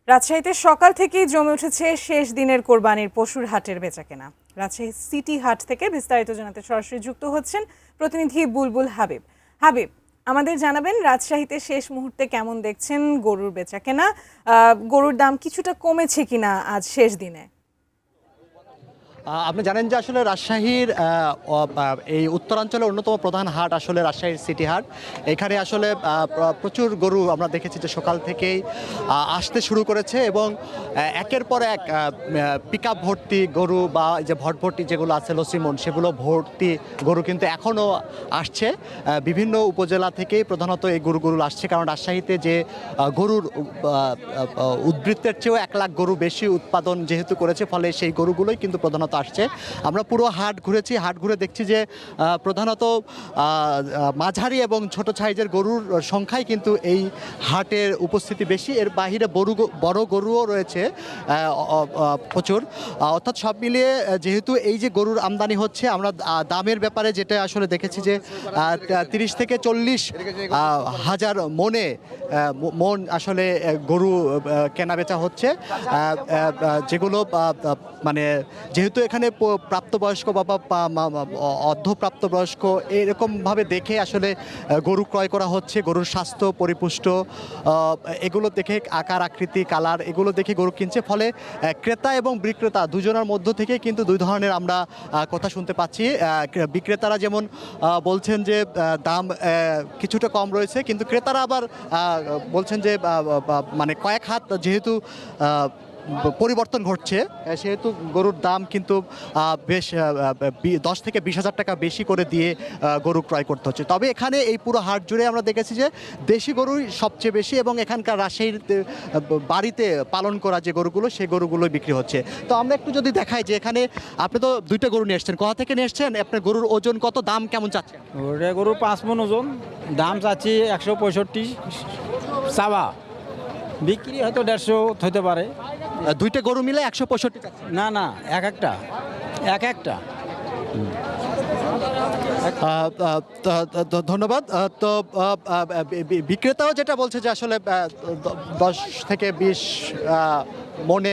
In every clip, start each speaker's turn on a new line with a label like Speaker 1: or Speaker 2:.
Speaker 1: রাজশাহীতে সকাল থেকেই জমে উঠেছে শেষ দিনের কোরবানির পশুর হাটের বেচাকেনা। রাজশাহী সিটি হাট থেকে বিস্তারিত জানাতে সরাসরি যুক্ত হচ্ছেন প্রতিনিধি বুলবুল হাবিব। হাবিব, আমাদের জানাবেন রাজশাহীতে শেষ মুহূর্তে কেমন দেখছেন গরুর বেচাকেনা, গরুর দাম কিছুটা কমেছে কিনা আজ শেষ দিনে?
Speaker 2: আপনি জানেন যে আসলে রাজশাহীর এই উত্তরাঞ্চলের অন্যতম প্রধান হাট আসলে রাজশাহীর সিটি হাট। এখানে আসলে প্রচুর গরু আমরা দেখেছি যে সকাল থেকেই আসতে শুরু করেছে এবং একের পর এক পিকআপ ভর্তি গরু বা যে ভটভর্তি যেগুলো আছে লসিমন সেগুলো ভর্তি গরু কিন্তু এখনও আসছে। বিভিন্ন উপজেলা থেকেই প্রধানত এই গরুগুলো আসছে, কারণ রাজশাহীতে যে গরুর উদ্বৃত্তের চেয়েও 1 লাখ গরু বেশি উৎপাদন যেহেতু করেছে, ফলে সেই গরুগুলোই কিন্তু প্রধানত আসছে। আমরা পুরো হাট ঘুরেছি, হাট ঘুরে দেখছি যে প্রধানত মাঝারি এবং ছোট সাইজের গরুর সংখ্যাই কিন্তু এই হাটের উপস্থিতি বেশি। এর বাহিরে বড় গরুও রয়েছে প্রচুর। অর্থাৎ সব মিলিয়ে যেহেতু এই যে গরুর আমদানি হচ্ছে, আমরা দামের ব্যাপারে যেটা আসলে দেখেছি যে 30 থেকে 40 হাজার মন আসলে গরু কেনাবেচা হচ্ছে, যেগুলো মানে যেহেতু এখানে প্রাপ্তবয়স্ক বা অর্ধপ্রাপ্তবয়স্ক এরকমভাবে দেখে আসলে গরু ক্রয় করা হচ্ছে। গরুর স্বাস্থ্য পরিপুষ্ট এগুলো দেখে, আকার আকৃতি কালার এগুলো দেখে গরু কিনছে, ফলে ক্রেতা এবং বিক্রেতা দুজনের মধ্য থেকে কিন্তু দুই ধরনের আমরা কথা শুনতে পাচ্ছি। বিক্রেতারা যেমন বলছেন যে দাম কিছুটা কম রয়েছে, কিন্তু ক্রেতারা আবার বলছেন যে মানে কয়েক হাত যেহেতু পরিবর্তন ঘটছে, সেহেতু গরুর দাম কিন্তু বেশ 10 থেকে 20 হাজার টাকা বেশি করে দিয়ে গরু ক্রয় করতে হচ্ছে। তবে এখানে এই পুরো হাট জুড়ে আমরা দেখেছি যে দেশি গরুই সবচেয়ে বেশি, এবং এখানকার রাজশাহীর বাড়িতে পালন করা যে গরুগুলো সেই গরুগুলোই বিক্রি হচ্ছে। তো আমরা একটু যদি দেখাই যে এখানে আপনি তো 2টা গরু নিয়ে এসছেন, কোথা থেকে নিয়ে এসছেন, আপনার গরুর ওজন কত, দাম কেমন চাচ্ছেন?
Speaker 3: ওটা গরুর 5 মণ ওজন, দাম চাচ্ছি 165 চাওয়া, বিক্রি হয়তো 150 হতে পারে।
Speaker 2: 2টা গরু মিলে 165 চাচ্ছেন?
Speaker 3: না না, এক একটা
Speaker 2: ধন্যবাদ। তো বিক্রেতাও যেটা বলছে যে আসলে 10 থেকে 20 মনে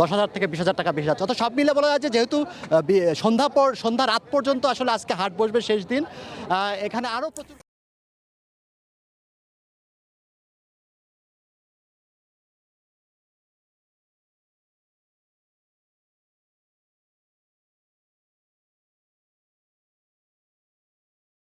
Speaker 2: 10,000 থেকে 20,000 টাকা বেশি যাচ্ছে। অর্থাৎ সব মিলে বলা যায় যে যেহেতু সন্ধ্যা রাত পর্যন্ত আসলে আজকে হাট বসবে শেষ দিন, এখানে আরও প্রচুর